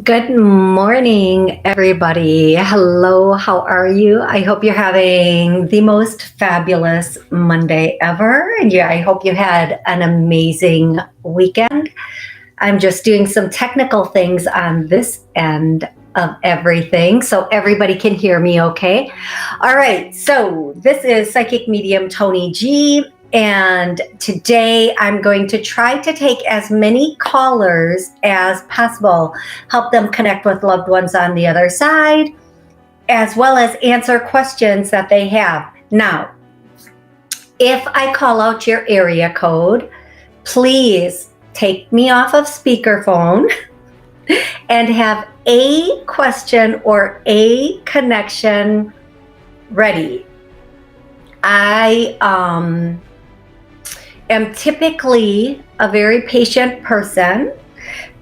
Good morning, everybody. Hello, how are you? I hope you're having the most fabulous Monday ever. And yeah, I hope you had an amazing weekend. I'm just doing some technical things on this end of everything so everybody can hear me okay. All right, so this is Psychic Medium Toni G. And today I'm going to try to take as many callers as possible, help them connect with loved ones on the other side, as well as answer questions that they have. Now, if I call out your area code, please take me off of speakerphone and have a question or a connection ready. I am typically a very patient person,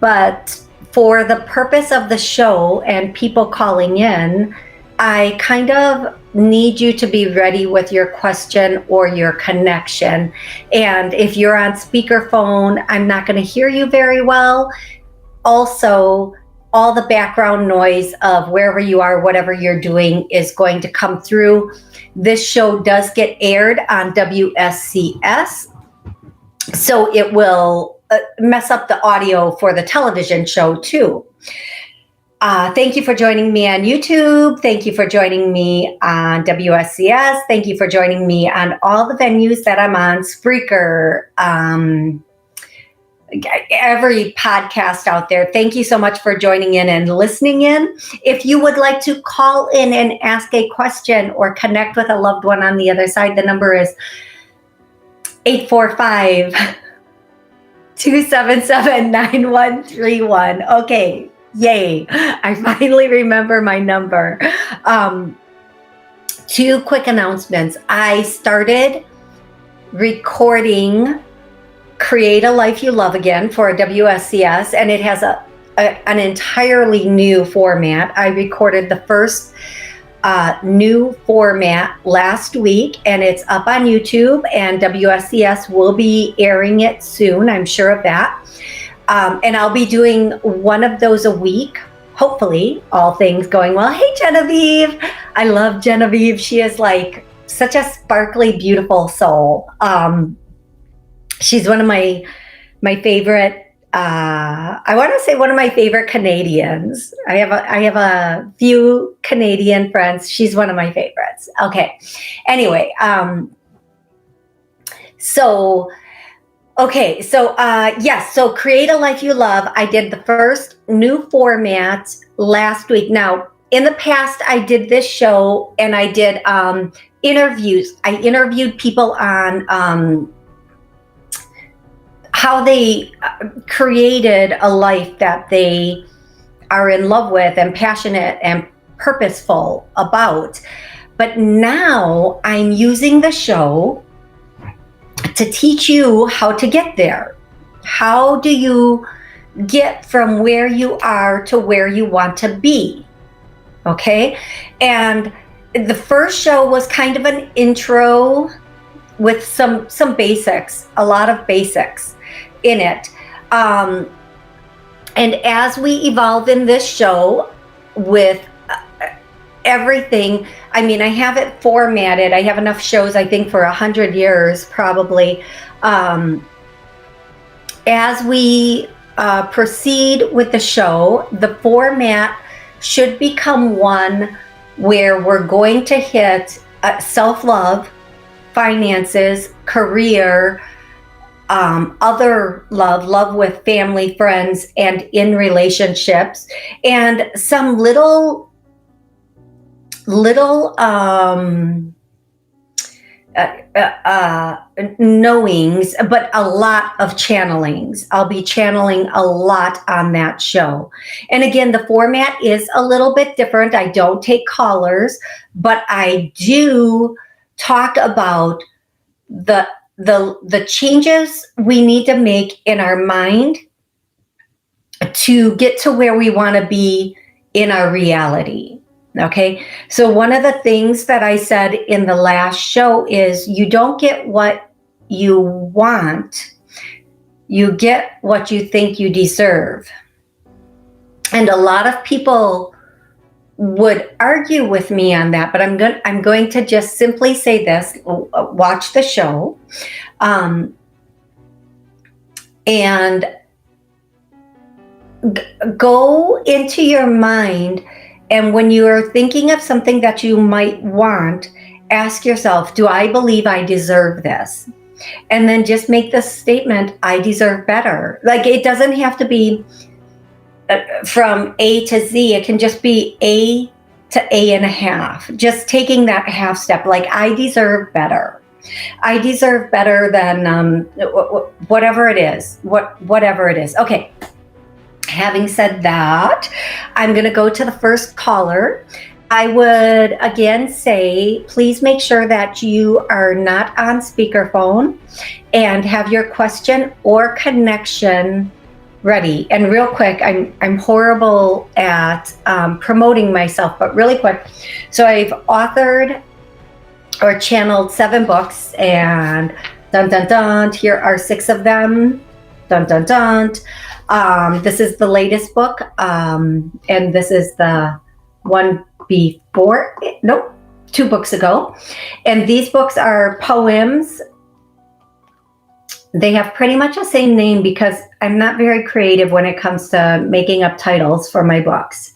but for the purpose of the show and people calling in, I kind of need you to be ready with your question or your connection. And if you're on speakerphone, I'm not going to hear you very well. Also, all the background noise of wherever you are, whatever you're doing is going to come through. This show does get aired on WSCS, so it will mess up the audio for the television show too. Thank you for joining me on YouTube. Thank you for joining me on WSCS. Thank you for joining me on all the venues that I'm on, Spreaker, every podcast out there. Thank you so much for joining in and listening in. If you would like to call in and ask a question or connect with a loved one on the other side, the number is 845 277-9131. Okay, yay. I finally remember my number. Two quick announcements. I started recording Create a Life You Love Again for WSCS, and it has an entirely new format. I recorded the first new format last week, and it's up on YouTube, and WSCS will be airing it soon. I'm sure of that. And I'll be doing one of those a week, hopefully, all things going well. Hey, Genevieve. I love Genevieve. She is like such a sparkly, beautiful soul. She's one of my favorite, I want to say one of my favorite Canadians. I have a few Canadian friends. She's one of my favorites. Okay. Anyway, so Create a Life You Love. I did the first new format last week. Now, in the past, I did this show and I did interviews. I interviewed people on how they created a life that they are in love with and passionate and purposeful about. But now I'm using the show to teach you how to get there. How do you get from where you are to where you want to be? Okay? And the first show was kind of an intro with some basics, a lot of basics in it. And as we evolve in this show with everything, I mean, I have it formatted. I have enough shows, I think, for 100 years, probably. As we proceed with the show, the format should become one where we're going to hit self-love, finances, career, other love with family, friends, and in relationships, and some little knowings, but a lot of channelings. I'll be channeling a lot on that show. And again, the format is a little bit different. I don't take callers, but I do talk about the changes we need to make in our mind to get to where we want to be in our reality. Okay, so one of the things that I said in the last show is you don't get what you want, you get what you think you deserve. And a lot of people would argue with me on that, but I'm going to just simply say this: watch the show, and go into your mind. And when you are thinking of something that you might want, ask yourself, do I believe I deserve this? And then just make the statement, I deserve better. Like, it doesn't have to be from A to Z. It can just be A to A and a half. Just taking that half step, like, I deserve better. I deserve better than whatever it is. Whatever it is. Okay. Having said that, I'm going to go to the first caller. I would again say, please make sure that you are not on speakerphone and have your question or connection ready. And real quick, I'm horrible at promoting myself, but really quick. So I've authored or channeled 7 books, and dun dun dun, here are 6 of them. Dun dun dun. This is the latest book, and this is the one before. Nope, 2 books ago. And these books are poems. They have pretty much the same name because I'm not very creative when it comes to making up titles for my books.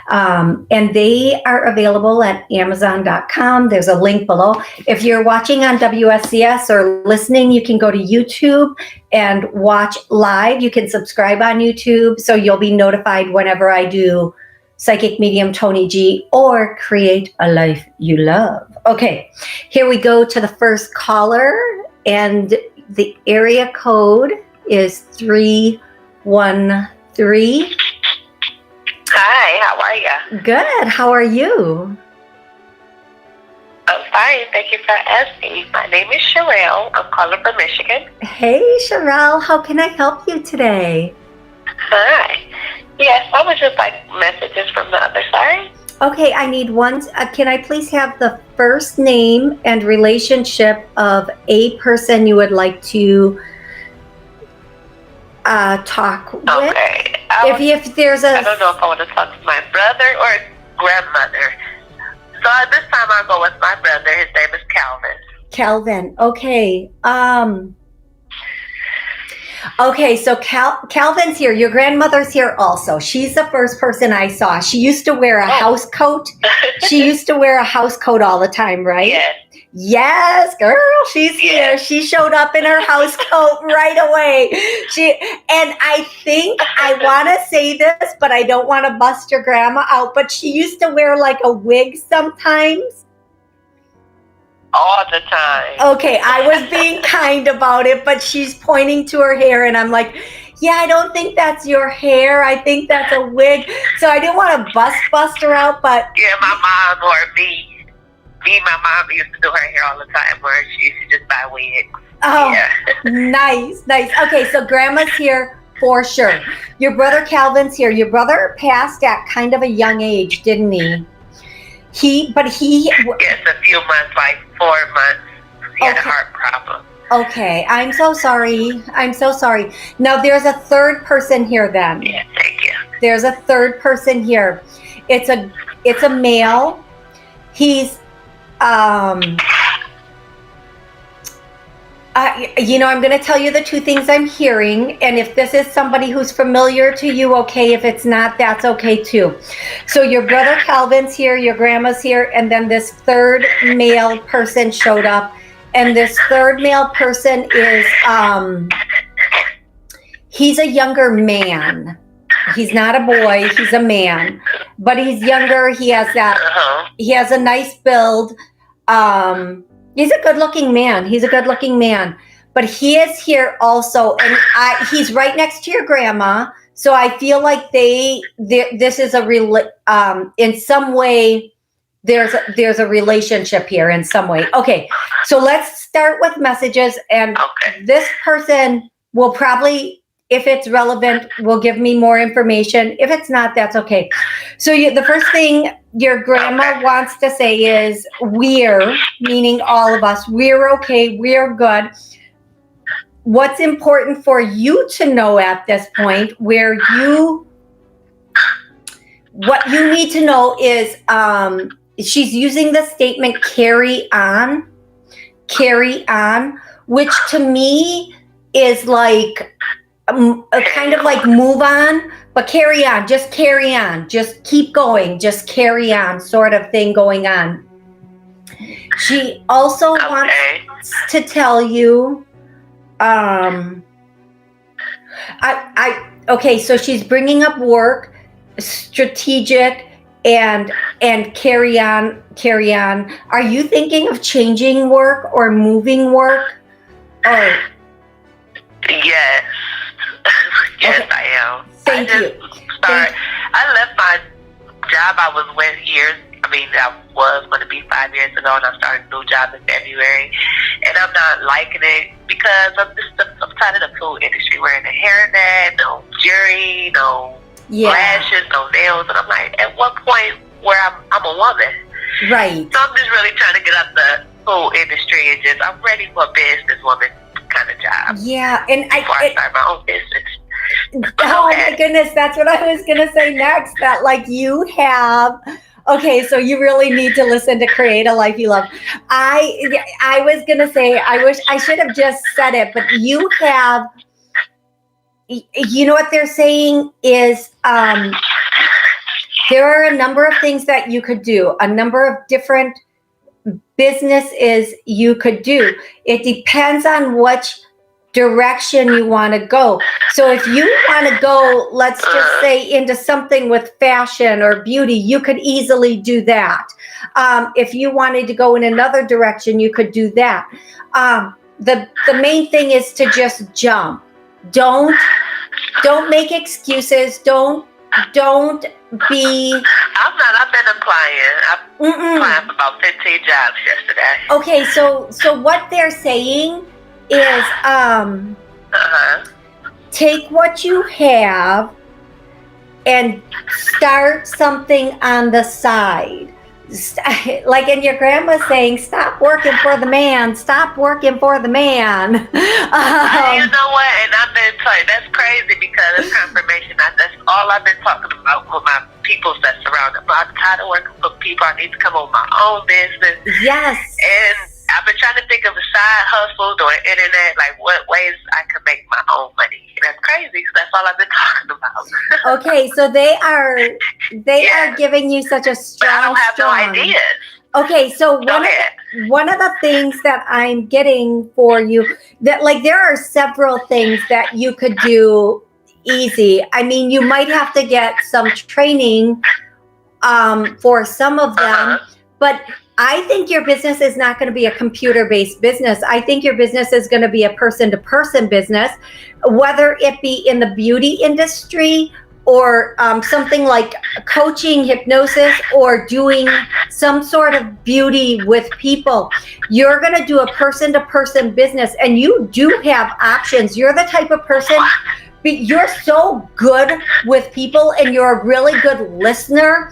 And they are available at Amazon.com. There's a link below. If you're watching on WSCS or listening, you can go to YouTube and watch live. You can subscribe on YouTube, so you'll be notified whenever I do Psychic Medium Toni G or Create a Life You Love. Okay, here we go to the first caller, and the area code is 313. Hi, how are you? Good. How are you? I'm fine. Thank you for asking. My name is Sherelle. I'm calling from Michigan. Hey, Sherelle. How can I help you today? Hi. Yes, I would just like messages from the other side. Okay, I need one. Can I please have the first name and relationship of a person you would like to talk with? Okay. If there's a... I don't know if I want to talk to my brother or grandmother. So this time I'll go with my brother. His name is Calvin. Calvin. Okay. Okay, so Calvin's here. Your grandmother's here also. She's the first person I saw. She used to wear a house coat. She used to wear a house coat all the time, right? Yes. Yes, girl, she's here. She showed up in her house coat right away. And I think I want to say this, but I don't want to bust your grandma out, but she used to wear like a wig sometimes. All the time. Okay, I was being kind about it, but she's pointing to her hair, and I'm like, yeah, I don't think that's your hair. I think that's a wig. So I didn't want to bust her out, but... Yeah, my mom or me. My mom used to do her hair all the time, where she used to just buy wigs. Oh, yeah. Nice. Okay, so grandma's here for sure. Your brother Calvin's here. Your brother passed at kind of a young age, didn't he? Yes, a few months, like 4 months. He had a heart problem. Okay, I'm so sorry. Now there's a third person here then. Yeah, thank you. There's a third person here. It's a male. He's I'm going to tell you the 2 things I'm hearing, and if this is somebody who's familiar to you, okay. If it's not, that's okay too. So your brother Calvin's here, your grandma's here, and then this third male person showed up, and this third male person is he's a younger man. He's not a boy, he's a man, but he's younger. He has he has a nice build. He's a good-looking man. But he is here also, and he's right next to your grandma. So I feel like this is in some way, there's a relationship here in some way. Okay, so let's start with messages, and this person will probably, if it's relevant, will give me more information. If it's not, that's okay. So the first thing your grandma wants to say is, we're, meaning all of us, we're okay, we're good. What's important for you to know at this point, where you what you need to know is she's using the statement carry on, which to me is like a kind of like move on, but carry on, just keep going, just carry on sort of thing going on. She also wants to tell you, okay, so she's bringing up work, strategic, and carry on. Are you thinking of changing work or moving work? Or yes, yes, okay. I am. Thank you. I left my job I was with that was going to be 5 years ago, and I started a new job in February, and I'm not liking it because I'm tired of the food industry. We're in the hairnet, no jewelry, no lashes, no nails, and I'm like, at what point where I'm a woman? Right. So I'm just really trying to get out the food industry and I'm ready for a businesswoman kind of job. Yeah, and before I start my own business. Oh my goodness, that's what I was gonna say next. That like you have. Okay, so you really need to listen to Create a Life You Love. I was gonna say, I wish I should have just said it, but you have. You know what they're saying is there are a number of things that you could do, a number of different businesses you could do. It depends on which direction you want to go. So if you want to go, let's just say, into something with fashion or beauty, you could easily do that. If you wanted to go in another direction, you could do that. The main thing is to just jump. Don't make excuses. Don't be. I've been applying. I've applied for about 15 jobs yesterday. Okay, so what they're saying is take what you have and start something on the side. Like, and your grandma's saying, stop working for the man. Stop working for the man. You know what? And I've been telling, that's crazy because it's confirmation. That's all I've been talking about with my people that surround me. I'm tired of working for people. I need to come on my own business. Yes. And I've been trying to think of a side hustle or internet, like what ways I can make my own money. And that's crazy because that's all I've been talking about. Okay, so they are giving you such a strong. But I don't have no ideas. Okay, so one of the things that I'm getting for you, that like there are several things that you could do easy. I mean, you might have to get some training for some of them, but I think your business is not going to be a computer-based business. I think your business is going to be a person-to-person business, whether it be in the beauty industry or something like coaching, hypnosis, or doing some sort of beauty with people. You're going to do a person-to-person business, and you do have options. You're the type of person, you're so good with people, and you're a really good listener.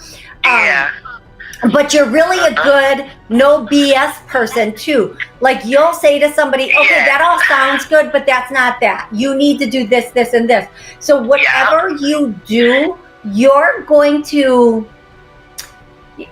But you're really a good no BS person too. Like you'll say to somebody, okay, that all sounds good, but that's not that. You need to do this, this, and this. So whatever you do, you're going to,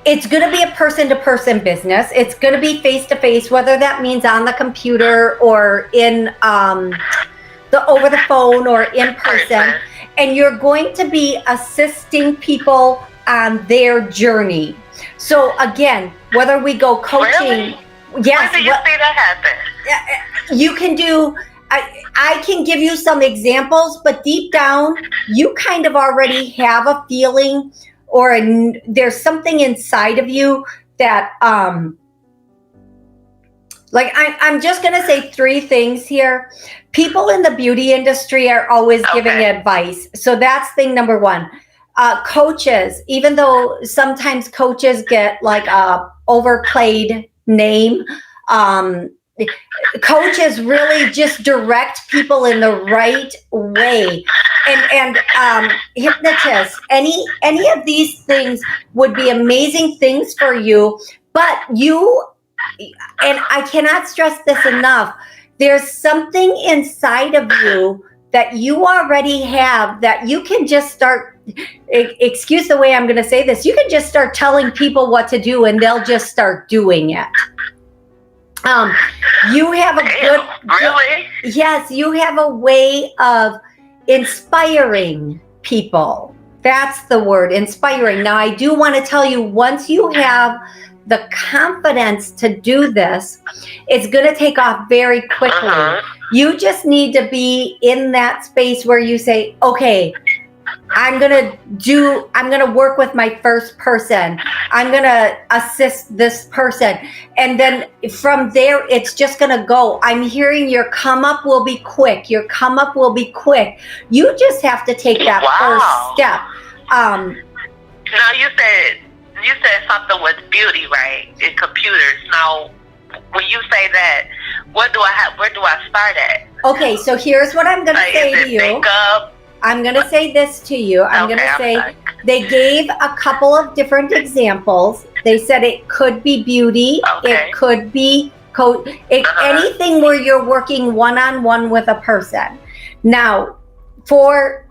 it's going to be a person-to-person business. It's going to be face-to-face, whether that means on the computer or in over the phone or in person. And you're going to be assisting people on their journey. So again, whether we go coaching, yes, when do you see that happen? You can do. I can give you some examples, but deep down, you kind of already have a feeling, or there's something inside of you that, like I'm just going to say 3 things here. People in the beauty industry are always giving advice, so that's thing number 1. Coaches, even though sometimes coaches get like a overplayed name, coaches really just direct people in the right way. And hypnotists, any of these things would be amazing things for you. But you, and I cannot stress this enough, there's something inside of you that you already have that you can just start excuse the way I'm going to say this, you can just start telling people what to do and they'll just start doing it. You have a really? Yes, you have a way of inspiring people. That's the word, inspiring. Now, I do want to tell you, once you have the confidence to do this, it's going to take off very quickly. You just need to be in that space where you say, okay, I'm going to work with my first person. I'm going to assist this person. And then from there, it's just going to go. I'm hearing your come up will be quick. Your come up will be quick. You just have to take that first step. Now you said something with beauty, right? In computers. Now, when you say that, where do I start at? Okay, so here's what I'm going to say to you. Makeup? I'm going to say this to you. I'm going to say they gave a couple of different examples. They said it could be beauty. It could be anything where you're working one-on-one with a person. Now, for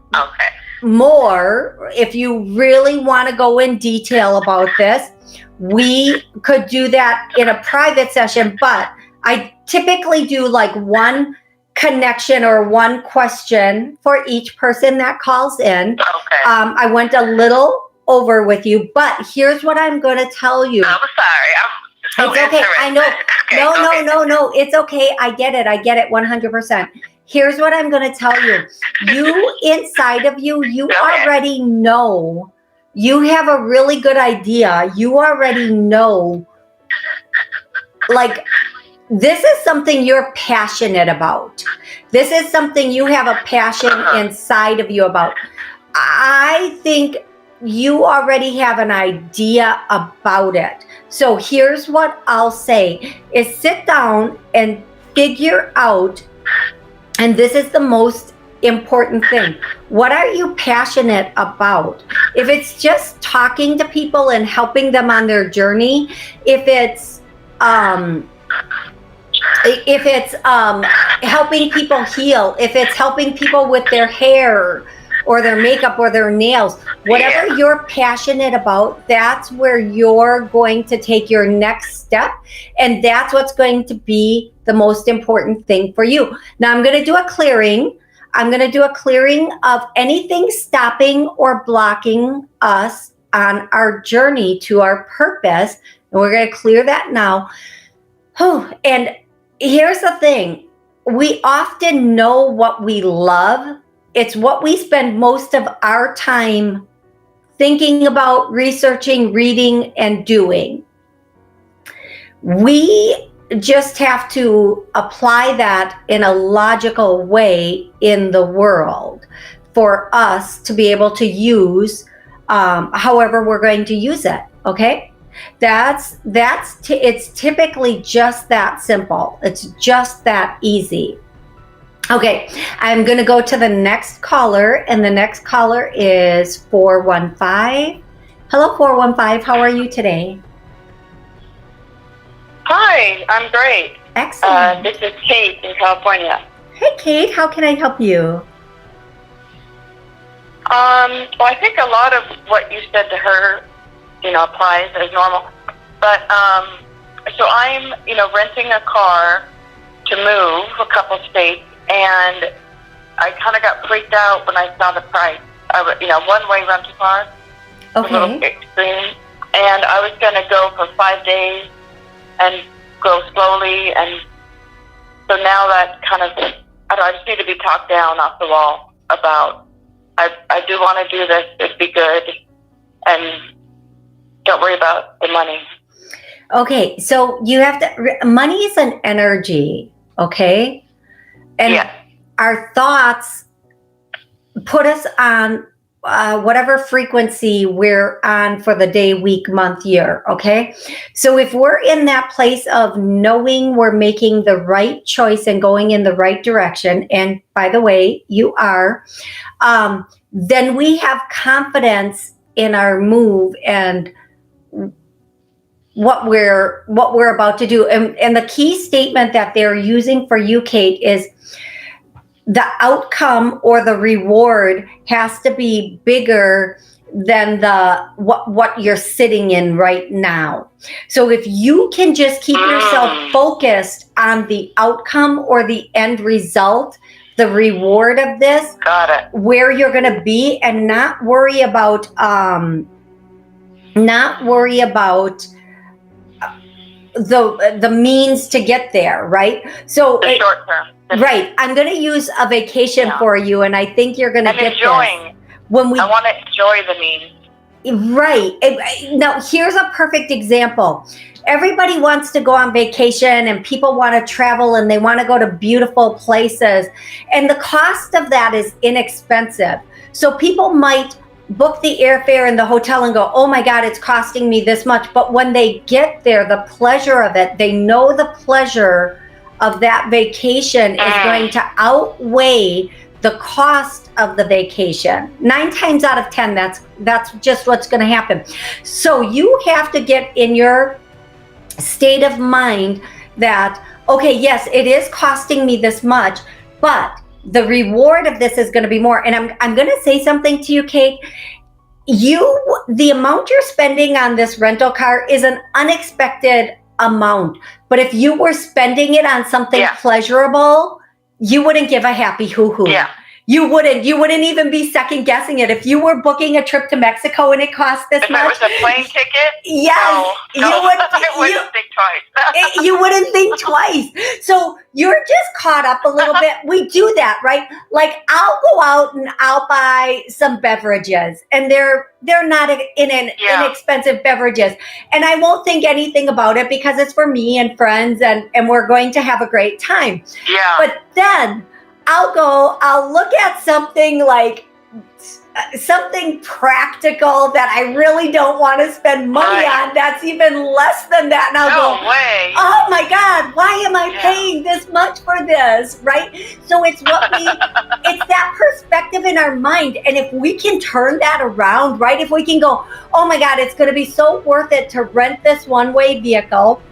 more, if you really want to go in detail about this, we could do that in a private session, but I typically do like one connection or one question for each person that calls in. I went a little over with you, but here's what I'm going to tell you. I'm sorry. It's okay. I know. No. It's okay. I get it 100%. Here's what I'm going to tell you. You inside of you, you already know. You have a really good idea. You already know, like, this is something you're passionate about. This is something you have a passion inside of you about. I think you already have an idea about it. So here's what I'll say is sit down and figure out, and this is the most important thing. What are you passionate about? If it's just talking to people and helping them on their journey, if it's helping people heal, if it's helping people with their hair or their makeup or their nails, whatever you're passionate about, that's where you're going to take your next step. And that's what's going to be the most important thing for you. Now I'm going to do a clearing. I'm going to do a clearing of anything stopping or blocking us on our journey to our purpose. And we're going to clear that now. And here's the thing. We often know what we love. It's what we spend most of our time thinking about, researching, reading, and doing. We just have to apply that in a logical way in the world for us to be able to use however we're going to use it. Okay? It's typically just that simple. It's just that easy. Okay, I'm going to go to the next caller, and the next caller is 415. Hello, 415. How are you today? Hi, I'm great. Excellent. This is Kate in California. Hey, Kate. How can I help you? Well, I think a lot of what you said to her, applies as normal. But, so I'm, renting a car to move a couple states, and I kind of got freaked out when I saw the price. One-way rental car. Okay. A little extreme. And I was going to go for 5 days and go slowly. And so now that kind of, I just need to be talked down off the wall about, I do want to do this. It'd be good. And don't worry about the money. Okay, so you have to, money is an energy, okay? And our thoughts put us on whatever frequency we're on for the day, week, month, year, okay? So if we're in that place of knowing we're making the right choice and going in the right direction, and by the way, you are, then we have confidence in our move and what we're about to do. And the key statement that they're using for you, Kate, is the outcome or the reward has to be bigger than the what you're sitting in right now. So if you can just keep yourself focused on the outcome or the end result, the reward of this, Got it. where you're going to be, and not worry about the means to get there, right? So The short term. right, I'm going to use a vacation for you, and I think you're going to get enjoying. this. When we I want to enjoy the means. right. Now, here's a perfect example. Everybody wants to go on vacation, and people want to travel, and they want to go to beautiful places. And the cost of that is inexpensive. So people might book the airfare and the hotel and go, oh my God, it's costing me this much. But when they get there, the pleasure of it, they know the pleasure of that vacation is going to outweigh the cost of the vacation. 9 times out of 10, that's just what's going to happen. So you have to get in your state of mind that, okay, yes, it is costing me this much, but the reward of this is going to be more. And I'm going to say something to you, Kate. The amount you're spending on this rental car is an unexpected amount. But if you were spending it on something pleasurable, you wouldn't give a happy hoo-hoo. Yeah. You wouldn't even be second guessing it. If you were booking a trip to Mexico and it cost this much. If it was a plane ticket? Yes. No, I wouldn't think twice. You wouldn't think twice. So you're just caught up a little bit. We do that, right? Like I'll go out and I'll buy some beverages, and they're not inexpensive beverages. And I won't think anything about it because it's for me and friends, and we're going to have a great time. Yeah. But then I'll look at something like something practical that I really don't want to spend money on. That's even less than that. And I'll go, way. Oh my God, why am I paying this much for this? Right? So it's it's that perspective in our mind. And if we can turn that around, right? If we can go, oh my God, it's going to be so worth it to rent this one-way vehicle.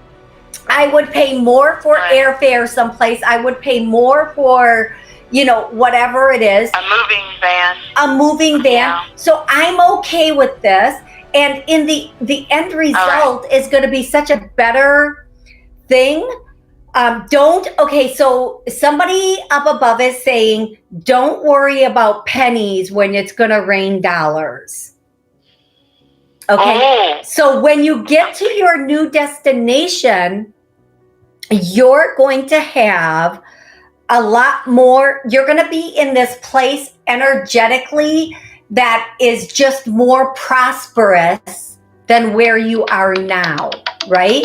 I would pay more for airfare someplace. I would pay more for, whatever it is. A moving van. Yeah. So I'm okay with this. And in the end result is going to be such a better thing. So somebody up above is saying, don't worry about pennies when it's going to rain dollars. Okay. So when you get to your new destination, you're going to have a lot more. You're going to be in this place energetically that is just more prosperous than where you are now, right?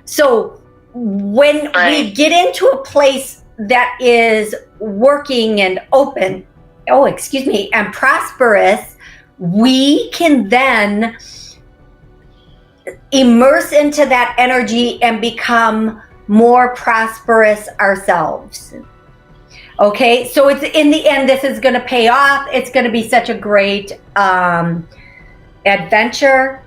So when we get into a place that is working and open, and prosperous, we can then immerse into that energy and become more prosperous ourselves. Okay, so it's in the end, this is going to pay off. It's going to be such a great adventure.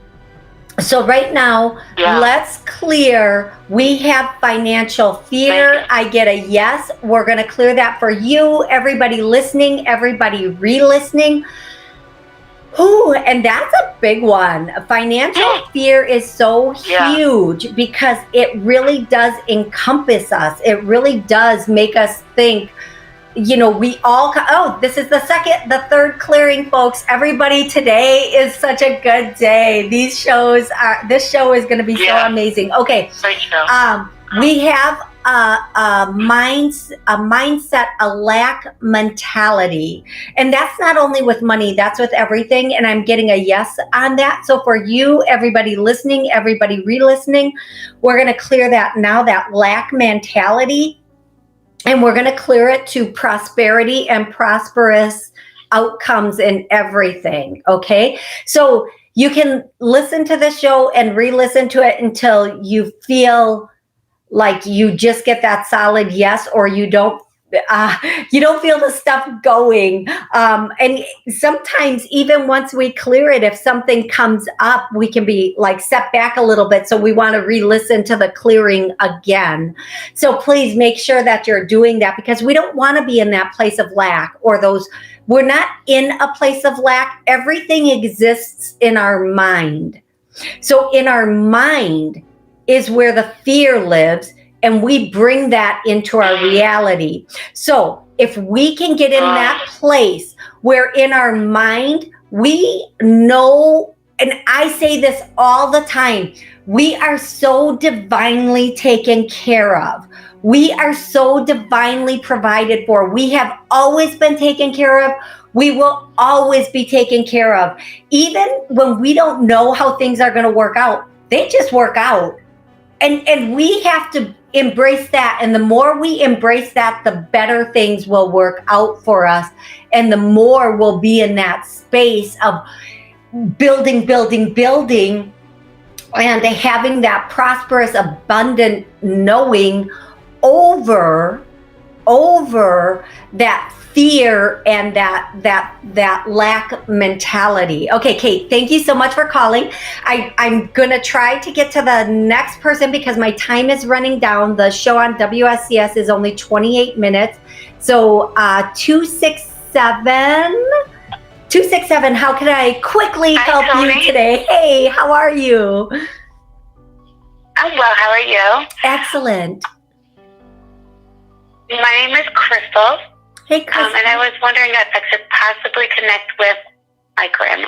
So right now, let's clear. We have financial fear. I get a yes. We're going to clear that for you, everybody listening, everybody re-listening. Ooh, and that's a big one. Financial fear is so huge because it really does encompass us. It really does make us think, we all, this is the third clearing, folks. Everybody, today is such a good day. This show is going to be so amazing. Okay. Great show. We have a mindset, a lack mentality. And that's not only with money, that's with everything. And I'm getting a yes on that. So for you, everybody listening, everybody re-listening, we're going to clear that now, that lack mentality. And we're going to clear it to prosperity and prosperous outcomes in everything. Okay. So you can listen to the show and re-listen to it until you feel like you just get that solid yes, or you don't you don't feel the stuff going. And sometimes even once we clear it, if something comes up, we can be like set back a little bit. So we want to re-listen to the clearing again. So please make sure that you're doing that, because we don't want to be in that place of lack, or those, we're not in a place of lack. Everything exists in our mind. So in our mind is where the fear lives, and we bring that into our reality. So if we can get in that place where in our mind, we know, and I say this all the time, we are so divinely taken care of. We are so divinely provided for. We have always been taken care of. We will always be taken care of. Even when we don't know how things are going to work out, they just work out. And we have to embrace that. And the more we embrace that, the better things will work out for us. And the more we'll be in that space of building, and having that prosperous, abundant knowing over that fear and that lack mentality. Okay, Kate, thank you so much for calling. I'm gonna try to get to the next person because my time is running down. The show on WSCS is only 28 minutes. So 267, how can I quickly help Toni. you today? Hey, how are you? I'm well. How are you? Excellent. My name is Crystal. Hey, Chris. And I was wondering if I could possibly connect with my grandma.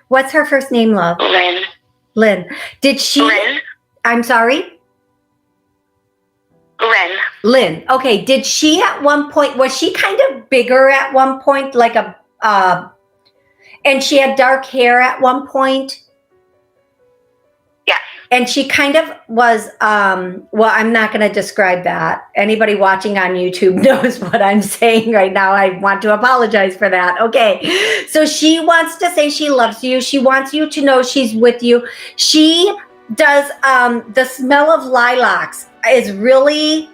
What's her first name, love? Lynn. Lynn. Did she? Lynn. I'm sorry? Lynn. Okay. Did she at one point, was she kind of bigger at one point, like and she had dark hair at one point? Yes. And she kind of was, well, I'm not going to describe that. Anybody watching on YouTube knows what I'm saying right now. I want to apologize for that. Okay. So she wants to say she loves you. She wants you to know she's with you. She does, the smell of lilacs is really,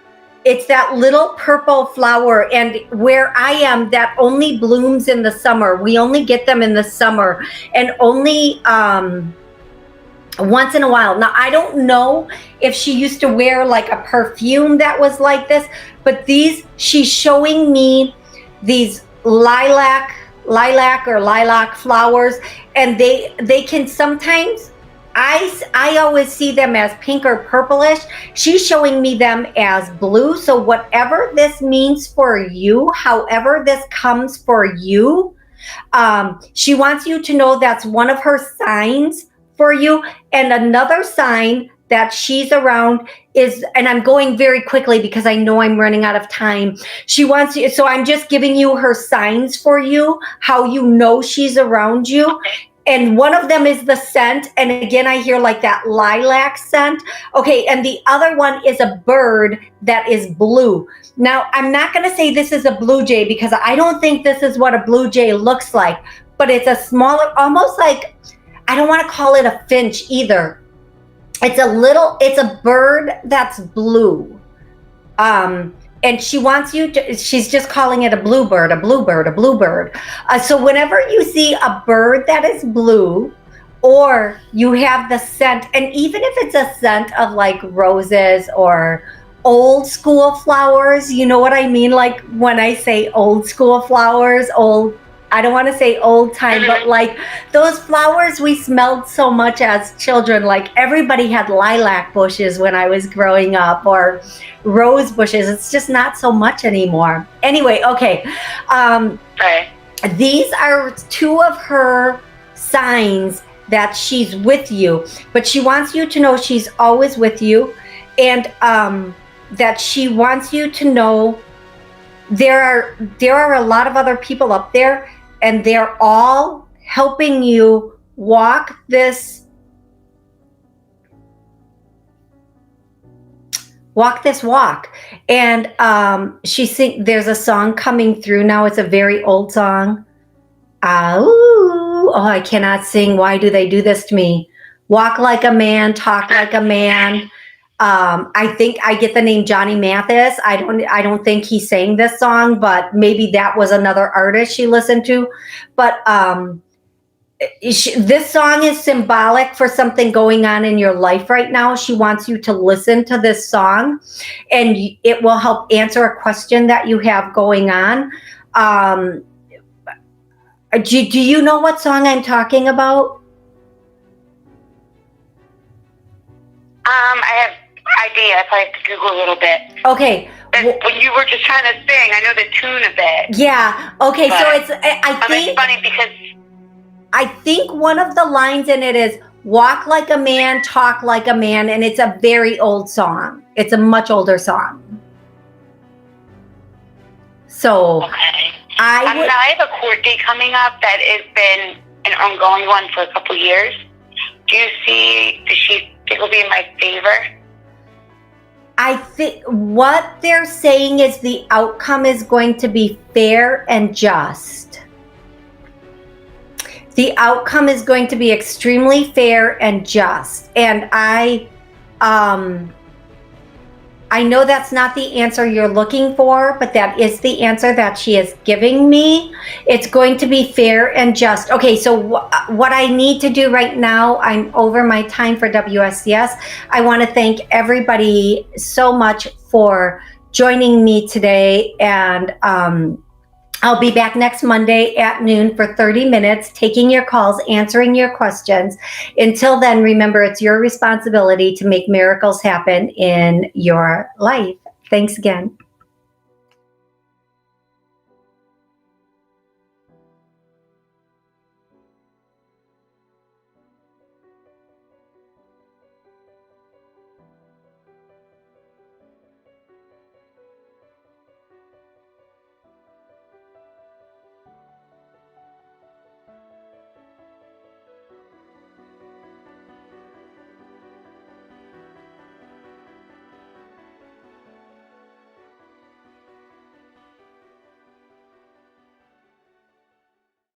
it's that little purple flower. And where I am, that only blooms in the summer. We only get them in the summer, and only, once in a while. Now, I don't know if she used to wear like a perfume that was like this, but she's showing me these lilac flowers, and they can sometimes, I always see them as pink or purplish. She's showing me them as blue. So whatever this means for you, however this comes for you, she wants you to know that's one of her signs for you. And another sign that she's around is, and I'm going very quickly because I know I'm running out of time. She wants you, so I'm just giving you her signs for you, how you know she's around you. And one of them is the scent. And again, I hear like that lilac scent. Okay. And the other one is a bird that is blue. Now, I'm not going to say this is a blue jay because I don't think this is what a blue jay looks like, but it's a smaller, almost like, I don't want to call it a finch either. It's a bird that's blue. And she wants you to, she's just calling it a bluebird. So whenever you see a bird that is blue, or you have the scent, and even if it's a scent of like roses or old school flowers, you know what I mean? Like when I say old school flowers, I don't want to say old time, but like those flowers we smelled so much as children. Like everybody had lilac bushes when I was growing up, or rose bushes. It's just not so much anymore. Anyway, okay. Right. These are two of her signs that she's with you, but she wants you to know she's always with you, and that she wants you to know there are a lot of other people up there, and they're all helping you walk this walk. And there's a song coming through now. It's a very old song. I cannot sing. Why do they do this to me? Walk like a man, talk like a man. I think I get the name Johnny Mathis. I don't think he sang this song, but maybe that was another artist she listened to. But this song is symbolic for something going on in your life right now. She wants you to listen to this song, and it will help answer a question that you have going on. Do you know what song I'm talking about? I have idea. I probably have to Google a little bit. Okay. When you were just trying to sing, I know the tune a bit. Yeah. Okay. So it's. I think it's funny because I think one of the lines in it is "Walk like a man, talk like a man," and it's a very old song. It's a much older song. So okay. I have a court date coming up that has been an ongoing one for a couple years. Does she think it'll be in my favor? I think what they're saying is the outcome is going to be fair and just. The outcome is going to be extremely fair and just. And I know that's not the answer you're looking for, but that is the answer that she is giving me. It's going to be fair and just. Okay, so what I need to do right now, I'm over my time for WSCS. I want to thank everybody so much for joining me today, and I'll be back next Monday at noon for 30 minutes, taking your calls, answering your questions. Until then, remember, it's your responsibility to make miracles happen in your life. Thanks again.